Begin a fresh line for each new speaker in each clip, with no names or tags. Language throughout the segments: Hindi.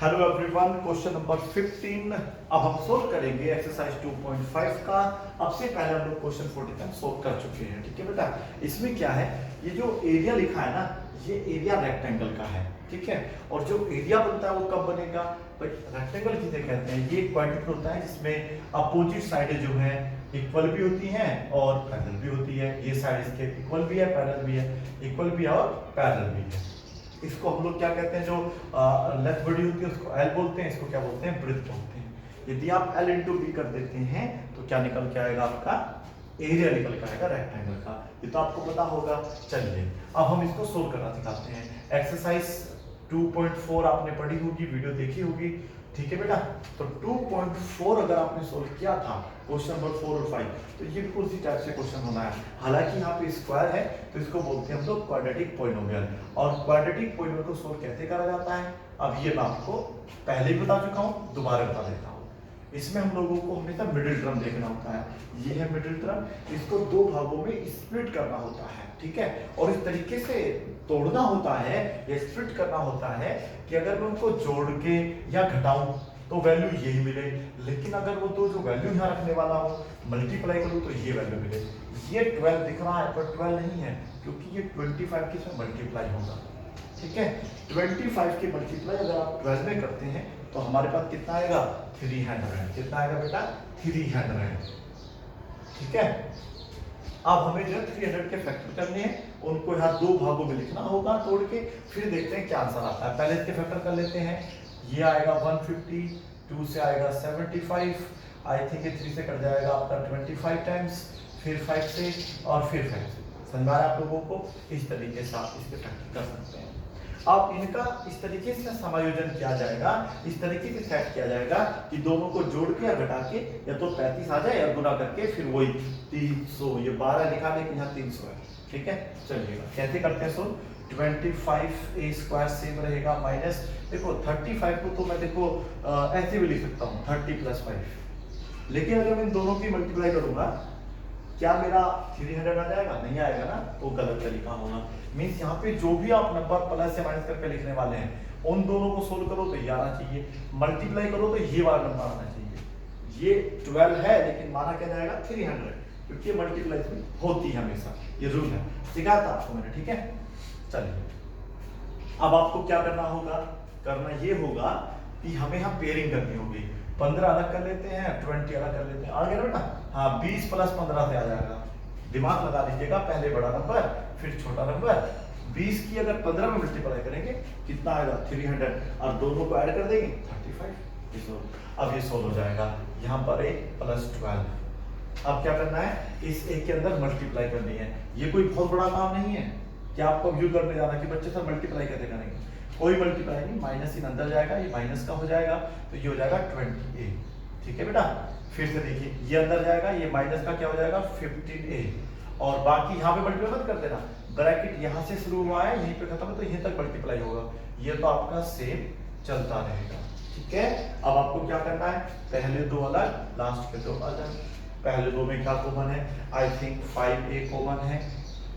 हेलो एवरीवन, क्वेश्चन नंबर 15 अब हम सोल्व करेंगे एक्सरसाइज 2.5 का। अब से पहले हम लोग क्वेश्चन 40 तक सोल्व कर चुके हैं। ठीक है बेटा, इसमें क्या है, ये जो एरिया लिखा है ना, ये एरिया रेक्टेंगल का है। ठीक है, और जो एरिया बनता है वो कब बनेगा भाई, रेक्टेंगल किसे कहते हैं, ये क्वाड्रेंट होता है जिसमें अपोजिट साइड जो है इक्वल भी होती हैं और पैरेलल भी होती है। ये साइड इसके इक्वल भी है, पैरेलल भी है, इक्वल भी है और पैरेलल भी है। इसको हम लोग क्या कहते हैं, जो लेंथ बड़ी होती है उसको एल बोलते हैं, इसको क्या बोलते हैं, ब्रेथ बोलते हैं। यदि आप एल इंटू बी कर देते हैं तो क्या निकल के आएगा, आपका एरिया निकल के आएगा रेक्टेंगल का। ये तो आपको पता होगा। चलिए अब हम इसको सोल्व करना सिखाते हैं। एक्सरसाइज 2.4 आपने पढ़ी होगी, वीडियो देखी होगी। ठीक है बेटा, तो 2.4 अगर आपने सोल्व किया था क्वेश्चन नंबर 4 और 5, तो ये बिल्कुल उसी टाइप से क्वेश्चन होना है। हालांकि यहाँ पे स्क्वायर है तो इसको बोलते हैं हम लोग क्वाड्रेटिक पॉलिनोमियल। और क्वाड्रेटिक पॉलिनोमियल को सोल्व कैसे करा जाता है, अब ये मैं आपको पहले ही बता चुका हूँ, दोबारा बता देता हूँ। इसमें हम लोगों को हमेशा मिडिल टर्म देखना होता है। ये है मिडिल टर्म, इसको दो भागों में स्प्लिट करना होता है। ठीक है, और इस तरीके से तोड़ना होता है या स्प्लिट करना होता है कि अगर मैं उनको जोड़ के या घटाऊं तो वैल्यू यही मिले, लेकिन अगर वो दो जो वैल्यू यहाँ रखने वाला हूँ मल्टीप्लाई करूँ तो ये वैल्यू मिले। ये 12 दिख रहा है पर 12 नहीं है, क्योंकि ये 25 के साथ मल्टीप्लाई होगा। ठीक है, 25 के मल्टीप्लाई अगर आप 12 में करते हैं तो हमारे पास कितना आएगा, 300। कितना आएगा बेटा, 300। ठीक है, अब हमें जो 300 के फैक्टर करने हैं, उनको यहाँ दो भागों में लिखना होगा तोड़ के, फिर देखते हैं क्या आंसर आता है। पहले इसके फैक्टर कर लेते हैं। ये आएगा 150, 2 से आएगा 75, आई थिंक ये 3 से कट जाएगा आपका 25 टाइम्स, फिर 5 से और फिर 5 से। समझ में आया आप लोगों को? इस तरीके से आप इसके फैक्टर कर सकते हैं। अब इनका इस तरीके से समायोजन किया जाएगा, इस तरीके से सेट किया जाएगा कि दोनों को जोड़ के या घटा के या तो 35 आ जाए या गुना करके फिर वही 300, ये 12 लिखा लेकिन यहाँ 300 है। ठीक है, चलिएगा कैसे करते हैं। सो 25a² सेम रहेगा माइनस, देखो 35 को तो मैं देखो ऐसे भी लिख सकता हूँ 30 + 5, लेकिन अगर मैं इन दोनों की मल्टीप्लाई करूंगा क्या मेरा 300 आ जाएगा? नहीं आएगा ना, तो गलत तरीका होगा। मीन्स यहाँ पे जो भी आप नंबर प्लस या माइनस करके लिखने वाले हैं उन दोनों को सोल्व करो तो ये आना चाहिए, मल्टीप्लाई करो तो ये वाला नंबर आना चाहिए। ये 12 है लेकिन माना क्या जाएगा 300, क्योंकि ये मल्टीप्लाई होती है हमेशा, ये रूल है, सिखाया था आपको मैंने। ठीक है, चलिए अब आपको क्या करना होगा, करना ये होगा कि हमें यहाँ पेयरिंग करनी होगी। 15 अलग कर लेते हैं, 20 अलग कर लेते हैं, आ गया बेटा। हाँ, 20 + 15 से आ जाएगा। दिमाग लगा लीजिएगा, पहले बड़ा नंबर फिर छोटा नंबर। 20 की अगर 15 में मल्टीप्लाई करेंगे कितना आएगा, 300, और दोनों को ऐड कर देंगे 35। अब ये सोल्व हो जाएगा। यहाँ पर 1 + 12। अब क्या करना है, इस एक के अंदर मल्टीप्लाई करनी है। ये कोई बहुत बड़ा काम नहीं है कि आपको व्यू करने जाना कि बच्चे सर मल्टीप्लाई कैसे करेंगे, कोई मल्टीप्लाई नहीं, माइनस इन अंदर जाएगा, ये माइनस का हो जाएगा तो ये हो जाएगा 20a। ठीक है बेटा, फिर से देखिए ये अंदर जाएगा, ये माइनस का क्या हो जाएगा 15a, और बाकी यहाँ पे मल्टीप्लाई मत कर देना, ब्रैकेट यहाँ से शुरू हुआ है यहीं पे खत्म है तो यहीं तक मल्टीप्लाई होगा। ये तो आपका सेम चलता रहेगा। ठीक है, अब आपको क्या करना है, पहले दो अलग, लास्ट के दो अलग। पहले दो में क्या कॉमन है, आई थिंक 5a कॉमन है।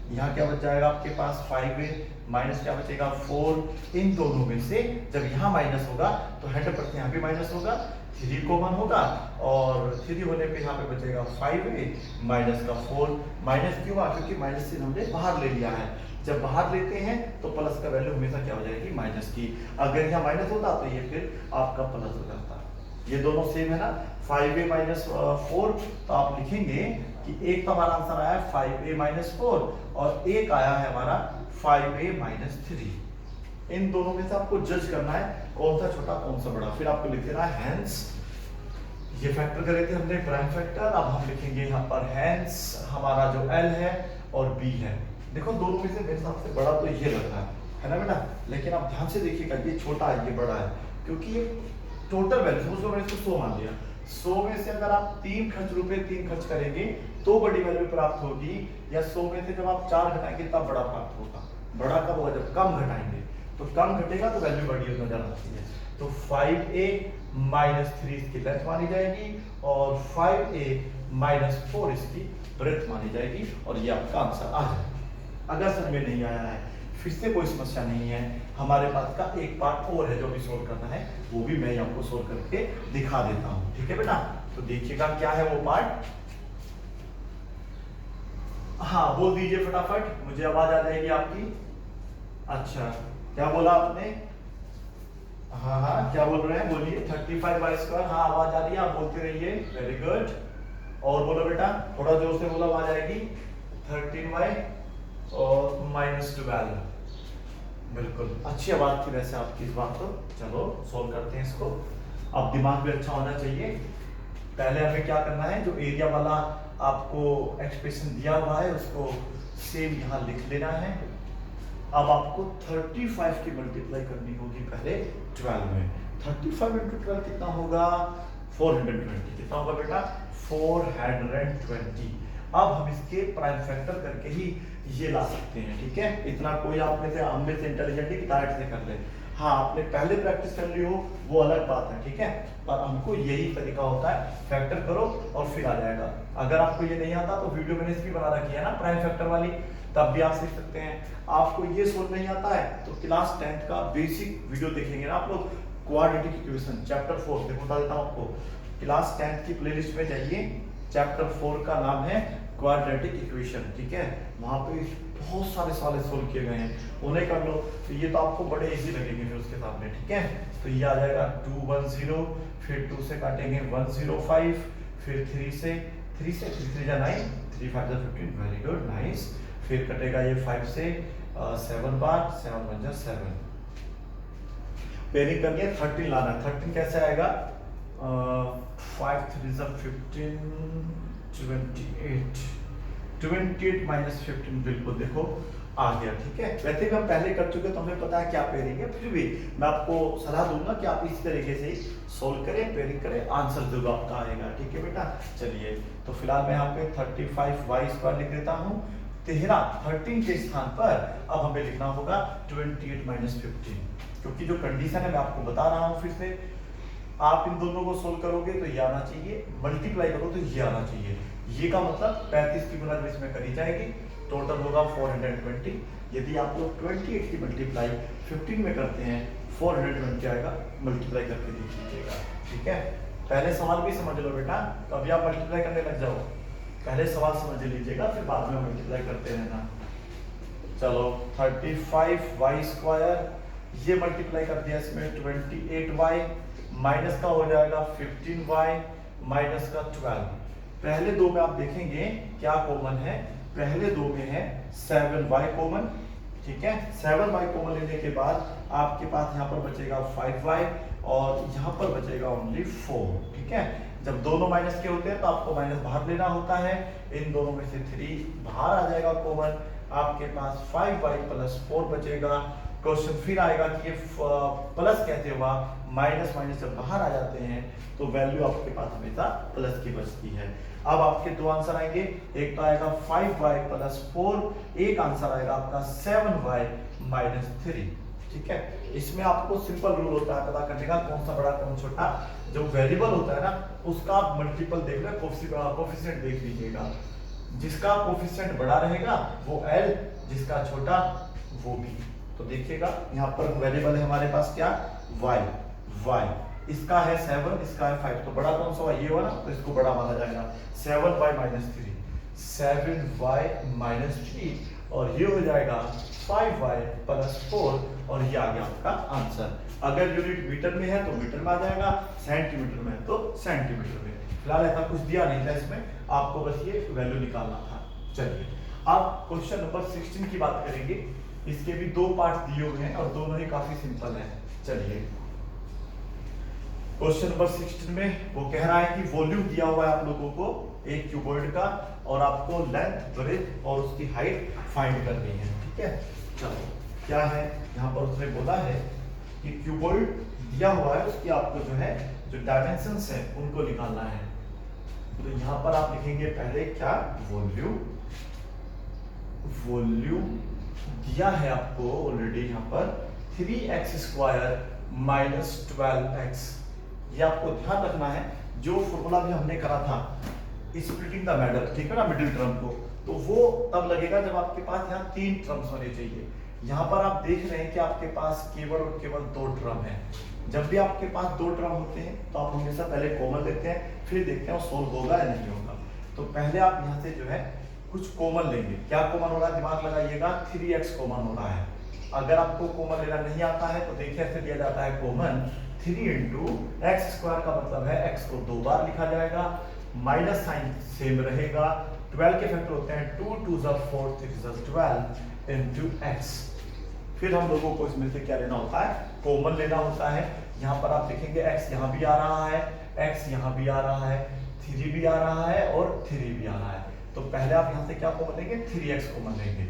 यहाँ क्या बच जाएगा आपके पास 5a, माइनस क्या बचेगा 4। इन दोनों में से जब यहाँ माइनस होगा तो 100% यहाँ भी माइनस होगा, 3 कॉमन होगा, और 3 होने पे यहाँ पे बचेगा 5a माइनस का 4। माइनस क्यों हुआ, क्योंकि माइनस से हमने बाहर ले लिया है। जब बाहर लेते हैं तो प्लस का वैल्यू हमेशा क्या हो जाएगी, माइनस की। अगर यहाँ माइनस होता तो ये फिर आपका प्लस हो जाता। ये दोनों सेम है ना, 5a - 4, तो आप लिखेंगे कि एक तो हमारा आंसर आया 5a - 4 और एक आया है हमारा 5a - 3। इन दोनों में से आपको जज करना है कौन सा छोटा कौन सा बड़ा, फिर आपको लिख देना है हैंस। ये फैक्टर करे थे हमने प्राइम फैक्टर, अब हम लिखेंगे यहाँ पर हैंस हमारा जो l है और b है। देखो दोनों में से मेरे हिसाब से बड़ा तो ये लग रहा है ना बेटा, लेकिन आप ध्यान से देखिएगा ये छोटा है ये बड़ा है, क्योंकि ये टोटल वैल्यू, उसको मैंने इसको 100 मान लिया। 100 में से अगर आप 3 खर्च करेंगे तो बड़ी वैल्यू प्राप्त होगी, या 100 में से जब आप 4 घटाएंगे तब बड़ा प्राप्त होगा। बड़ा कब होगा, जब कम घटाएंगे, तो कम घटेगा तो वैल्यू बड़ी नजर आती है। तो 5a - 3 इसकी लेंथ मानी जाएगी और 5a - 4 इसकी ब्रेथ मानी जाएगी, और ये आपका आंसर आ जाएगा। अगर समझ में नहीं आया है फिर से कोई समस्या नहीं है, हमारे पास का एक पार्ट और है जो भी सोल्व करना है, वो भी मैं आपको सोल्व करके दिखा देता हूँ। ठीक है बेटा, तो देखिएगा क्या है वो पार्ट। हाँ बोल दीजिए फटाफट, मुझे आवाज आ जाएगी आपकी। अच्छा क्या बोला आपने? हाँ हाँ क्या बोल रहे हैं, बोलिए। 35y², हाँ आवाज आ रही है, आप बोलते रहिए। Very good. और बोलो बेटा, थोड़ा जोर से बोलो, आवाज आएगी। 13y और -12। बिल्कुल अच्छी आवाज थी वैसे आपकी इस बात तो। चलो सोल्व करते हैं इसको। अब दिमाग भी अच्छा होना चाहिए। पहले हमें क्या करना है, जो एरिया वाला आपको एक्सप्रेशन दिया हुआ है उसको सेम यहाँ लिख लेना है। अब आपको 35 की मल्टीप्लाई करनी होगी पहले 12 में। 35 × 12 कितना होगा? 420। कितना होगा बेटा? 420। अब हम इसके प्राइम फैक्टर करके ही ये ला सकते हैं। ठीक है, इतना कोई आप में से हम में से इंटेलिजेंट है कि डायरेक्ट से कर ले। हाँ आपने पहले प्रैक्टिस कर ली हो वो अलग बात है। ठीक है, पर हमको यही तरीका होता है, फैक्टर करो और फिर आ जाएगा। अगर आपको ये नहीं आता तो वीडियो मैंने इसकी बना रखी है ना प्राइम फैक्टर वाली, तब भी आप सीख सकते हैं। आपको ये सोल्व नहीं आता है तो क्लास 10th का बेसिक वीडियो देखेंगे ना आप लोग, क्वाड्रेटिक इक्वेशन चैप्टर 4। देखो बता देता हूँ आपको, क्लास 10th की प्लेलिस्ट में जाइए, चैप्टर 4 का नाम है क्वाड्रेटिक इक्वेशन। ठीक है, वहां पे बहुत सारे सवाल सोल्व किए गए हैं, उन्हें कर लो तो ये तो आपको बड़े इजी लगेंगे फिर उसके सामने। ठीक है, तो ये आ जाएगा 210, फिर 2 से काटेंगे 105, फिर 3 से 3 जा 9, 3 5 जा 15। Very good, nice. फिर कटेगा ये 5 से 7 बार, 7 1 जा 7। पेयरिंग करके 13 लाना है। 13 कैसे आएगा? 5 3 जा 15, 28 -15। बिल्कुल देखो आ गया। ठीक है, वैसे भी हम पहले कर चुके तो हमें पता है क्या पेयरिंग है, फिर भी मैं आपको सलाह दूंगा कि आप इस तरीके से ही सोल्व करें, पेयरिंग करें, आंसर जरूर आपका आएगा। ठीक है बेटा, चलिए तो फिलहाल मैं यहाँ पे 35y² लिख देता हूँ। 13 के स्थान पर अब हमें लिखना होगा 28 - 15, क्योंकि जो कंडीशन है मैं आपको बता रहा हूँ फिर से। आप इन दोनों को सोल्व करोगे तो ये आना चाहिए, मल्टीप्लाई करो तो ये आना चाहिए। ये का मतलब 35 की गुना इसमें करी जाएगी, टोटल होगा 420। यदि आप लोग 28 की मल्टीप्लाई 15 में करते हैं 420 आएगा, मल्टीप्लाई करके देख लीजिएगा। ठीक है, पहले सवाल भी समझ लो बेटा, कभी आप मल्टीप्लाई करने लग जाओ, पहले सवाल समझ लीजिएगा फिर बाद में मल्टीप्लाई करते रहना। चलो 35y², ये मल्टीप्लाई कर दिया इसमें 28y, माइनस का हो जाएगा 15y, माइनस का 12। पहले दो में आप देखेंगे क्या कॉमन है, पहले दो में है 7y कॉमन। ठीक है, 7y कॉमन लेने के बाद आपके पास यहाँ पर बचेगा 5y और यहाँ पर बचेगा ओनली 4। ठीक है, जब दोनों माइनस के होते हैं तो आपको माइनस बाहर लेना होता है, इन दोनों में से 3 बाहर आ जाएगा कॉमन, आपके पास 5y + 4 बचेगा। क्वेश्चन फिर आएगा कि ये प्लस कैसे हुआ, माइनस माइनस जब बाहर आ जाते हैं तो वैल्यू आपके पास हमेशा प्लस की बचती है। अब आपके दो आंसर आएंगे, एक तो आएगा 5y + 4, एक आंसर आएगा आपका 7y - 3। ठीक है, इसमें आपको सिंपल रूल होता है पता करने का कौन सा बड़ा कौन छोटा। जो वेरिएबल होता है ना उसका आप मल्टीपल देख रहे, कोफिशिएंट देख लीजिएगा, जिसका कोफिशिएंट बड़ा रहेगा वो L, जिसका छोटा वो B। तो देखिएगा यहाँ पर वेरिएबल है हमारे पास क्या, y, इसका है 7, इसका है 5, तो बड़ा कौन सा हुआ, ये वाला, तो इसको बड़ा माना जाएगा। 7y - 3, 7y - 3, और ये हो जाएगा 5y + 4, और ये आ गया आपका आंसर। अगर यूनिट मीटर में है तो मीटर में आ जाएगा, सेंटीमीटर में है तो सेंटीमीटर में। फिलहाल ऐसा कुछ दिया नहीं था इसमें, आपको बस ये वैल्यू निकालना था। चलिए अब क्वेश्चन नंबर 16 की बात करेंगे। इसके भी दो पार्ट दिए हुए हैं और दोनों ही काफी सिंपल हैं। चलिए क्वेश्चन नंबर 16 में वो कह रहा है कि वॉल्यूम दिया हुआ है आप लोगों को एक क्यूबॉइड का, और आपको लेंथ, ब्रेथ और उसकी हाइट फाइंड करनी है। ठीक है, चलो क्या है यहाँ पर उसने बोला है कि क्यूबॉइड दिया हुआ है, उसकी आपको जो है जो डायमेंशंस है उनको निकालना है। तो यहाँ पर आप लिखेंगे पहले क्या, वॉल्यूम दिया है आपको ऑलरेडी यहाँ पर 3x² - 12x। ये आपको ध्यान रखना है, जो फॉर्मूला भी हमने करा था स्प्लिटिंग द मिडल, ठीक है ना, मिडिल टर्म को, तो वो तब लगेगा जब आपके पास यहाँ 3 टर्म्स होने चाहिए। यहाँ पर आप देख रहे हैं कि आपके पास केवल और केवल 2 टर्म है। जब भी आपके पास 2 टर्म होते हैं तो आप हमेशा पहले कॉमन लेते हैं, फिर देखते हैं वो सोल्व होगा या नहीं होगा। तो पहले आप यहाँ से जो है कुछ कॉमन लेंगे। क्या कॉमन हो रहा है, दिमाग लगाइएगा, 3x कॉमन हो रहा है। अगर आपको कॉमन लेना नहीं आता है तो देखिए ऐसे दिया जाता है कॉमन 3 इंटू एक्स स्क्वायर का मतलब है x को 2 बार लिखा जाएगा, माइनस साइन सेम रहेगा। 12 के फैक्टर होते हैं 2 2 4 3 12 इंटू एक्स। फिर हम लोगों को इसमें से क्या लेना होता है, कॉमन लेना होता है। यहाँ पर आप देखेंगे x यहाँ भी आ रहा है, x यहाँ भी आ रहा है, 3 भी आ रहा है और 3 भी आ रहा है। तो पहले आप यहाँ से क्या कॉमन लेंगे, 3x कॉमन लेंगे।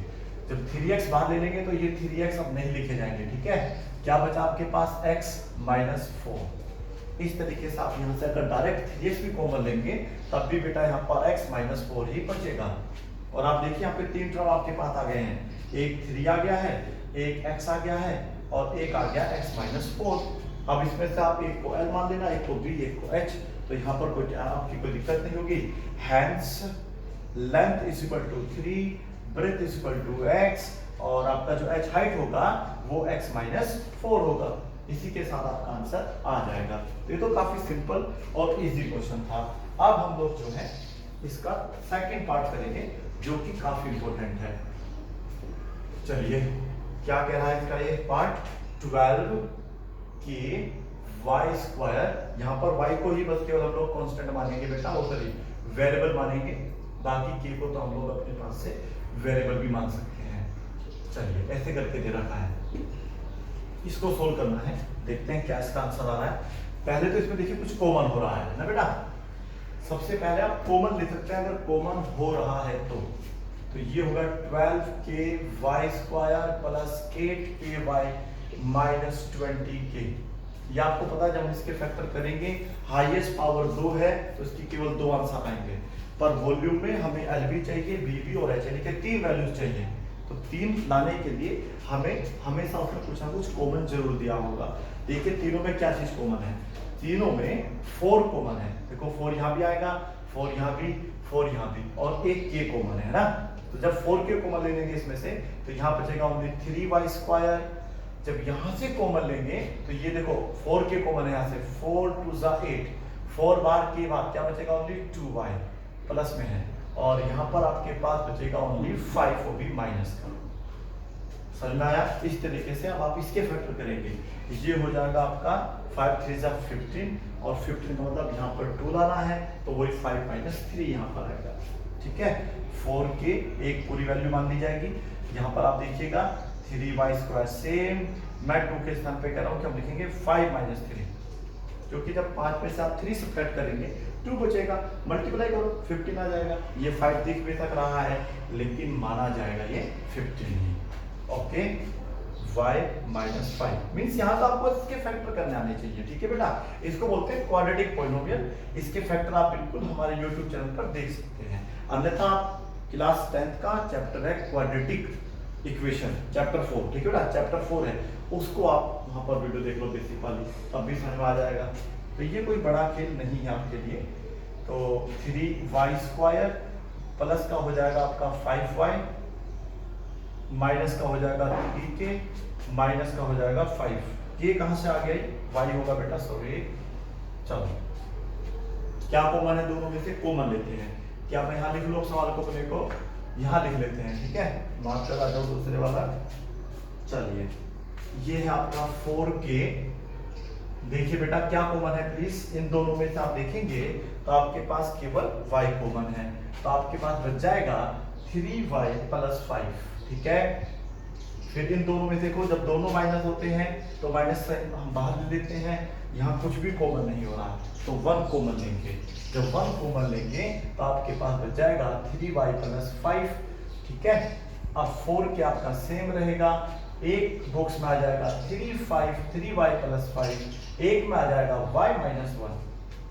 जब 3x बाहर ले लेंगे तो ये 3x अब नहीं लिखे जाएंगे, ठीक है। क्या बचा आपके पास, x माइनस 4। इस तरीके से आप यहाँ से अगर डायरेक्ट 3x भी कॉमन लेंगे तब भी बेटा यहाँ पर x माइनस 4 ही बचेगा। और आप देखिए यहाँ पे 3 टर्म आपके पास आ गए हैं, एक 3 आ गया है, एक x आ गया है और एक आ गया x माइनस 4। अब इसमें से आप एक को l मान लेना, एक को b, एक को h। तो यहाँ पर कोई आपकी कोई दिक्कत नहीं होगी। Hence length is equal to 3, breadth is equal to x और आपका जो h हाइट होगा वो x माइनस 4 होगा। इसी के साथ आपका आंसर आ जाएगा। तो ये तो काफी सिंपल और इजी क्वेश्चन था। अब हम लोग जो है इसका सेकंड पार्ट करेंगे जो कि काफी इंपॉर्टेंट है। चलिए क्या कह रहा है इसका ये पार्ट, 12 के वाई स्क्वायर। यहाँ पर y को ही बस केवल हम लोग कांस्टेंट मानेंगे बेटा, वो सॉरी वेरिएबल मानेंगे, बाकी k को तो हम लोग अपने पास से वेरिएबल भी मान सकते हैं। चलिए ऐसे करके दे रखा है, इसको सोल्व करना है, देखते हैं क्या इसका आंसर आ रहा है। पहले तो इसमें देखिए कुछ कॉमन हो रहा है ना बेटा। सबसे पहले आप कॉमन ले सकते हैं, अगर कॉमन हो रहा है तो ये होगा 12 के वाई स्क्वायर प्लस 8 के वाई माइनस 20 के। ये आपको पता है जब हम इसके फैक्टर करेंगे, हाईएस्ट पावर 2 है तो इसकी केवल 2 आंसर आएंगे, पर वॉल्यूम में हमें LB चाहिए, BB और H यानी कि 3 वैल्यूज चाहिए। तो 3 लाने के लिए हमें हमेशा उसमें कुछ ना कुछ कॉमन जरूर दिया होगा। देखिए तीनों में क्या चीज कॉमन है, तीनों में 4 कॉमन है। देखो 4 यहाँ भी आएगा, 4 यहाँ भी, 4 यहाँ भी और एक k कॉमन है ना। तो जब 4k कॉमन ले लेंगे इसमें से तो यहाँ बचेगा ओनली 3y स्क्वायर। जब यहाँ से कॉमन लेंगे तो ये देखो 4k कॉमन है, यहाँ से 4 2 8, 4 बार के बाद क्या बचेगा, ओनली 2y प्लस में है और यहाँ पर आपके पास बचेगा ओनली 5, वो भी माइनस का। समझ में आया। इस तरीके से अब आप इसके फैक्टर करेंगे, ये हो जाएगा आपका 5 3 15 और 15 का मतलब यहाँ पर 2 लाना है तो वही 5 माइनस 3 यहाँ पर आएगा, ठीक है। 4 के एक पूरी वैल्यू मान ली जाएगी। यहाँ पर आप देखिएगा 3y स्क्वायर सेम, मैं 2 के स्थान पे कह रहा हूँ कि हम लिखेंगे 5 माइनस 3, क्योंकि जब 5 में से आप 3 सब्ट्रैक्ट करेंगे 2 बचेगा, मल्टीप्लाई करो 15 आ जाएगा। ये 5 दिख भी तक रहा है लेकिन माना जाएगा ये 15 ही, ओके। y माइनस 5 मीन्स यहाँ तो आपको इसके फैक्टर करने आने चाहिए, ठीक है बेटा। इसको बोलते हैं क्वाड्रेटिक पॉलिनोमियल। इसके फैक्टर आप बिल्कुल हमारे YouTube चैनल पर देख सकते हैं। अन्यथा आप क्लास 10th का चैप्टर है क्वाड्रेटिक इक्वेशन, चैप्टर 4, ठीक है बेटा, चैप्टर 4 है, उसको आप वहाँ पर वीडियो देख लो बेसिक वाली, तब भी समझ में आ जाएगा। तो ये कोई बड़ा खेल नहीं है आपके लिए। तो 3y स्क्वायर प्लस का हो जाएगा आपका 5y, माइनस का हो जाएगा 3k, माइनस का हो जाएगा 5। ये कहां से आ गया, y होगा बेटा, सॉरी। चलो क्या कॉमन है दोनों में से, कॉमन लेते हैं। क्या मैं यहाँ लिख लूँ सवाल को, अपने को यहाँ लिख लेते हैं, ठीक है। मार्क चला जाओ दूसरे वाला। चलिए ये है आपका 4k। देखिए बेटा क्या कॉमन है प्लीज, इन दोनों में से आप देखेंगे तो आपके पास केवल y कॉमन है, तो आपके पास बच जाएगा 3y प्लस 5, ठीक है। फिर इन दोनों में देखो जब दोनों माइनस होते हैं तो माइनस साइन हम बाहर ले लेते हैं, यहाँ कुछ भी कॉमन नहीं हो रहा तो 1 कॉमन लेंगे। जब 1 कॉमन लेंगे तो आपके पास बच जाएगा 3y प्लस 5, ठीक है। अब 4 के आपका सेम रहेगा, एक बॉक्स में आ जाएगा 3y प्लस 5, एक में आ जाएगा y माइनस 1।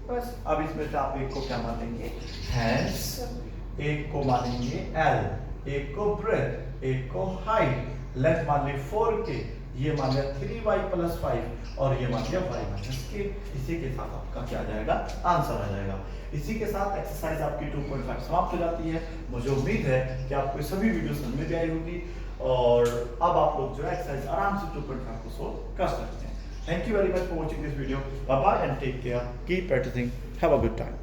बस अब इसमें से आप एक को क्या मानेंगे, हैंस, एक को मानेंगे l, एक को ब्रेथ, एक को हाइट। लेंथ मान ली 4k, ये मान लिया 3y प्लस 5 और ये मान लिया y माइनस k। इसी के साथ आपका क्या आ जाएगा, आंसर आ जाएगा। इसी के साथ एक्सरसाइज आपकी 2.5 समाप्त हो जाती है। मुझे उम्मीद है कि आपको सभी वीडियो समझ में आई होगी। और अब आप लोग जो है एक्सरसाइज आराम से 2.5 को सोल्व कर सकते हैं। Thank you very much for watching this video. Bye bye and take care, keep practising, have a good time.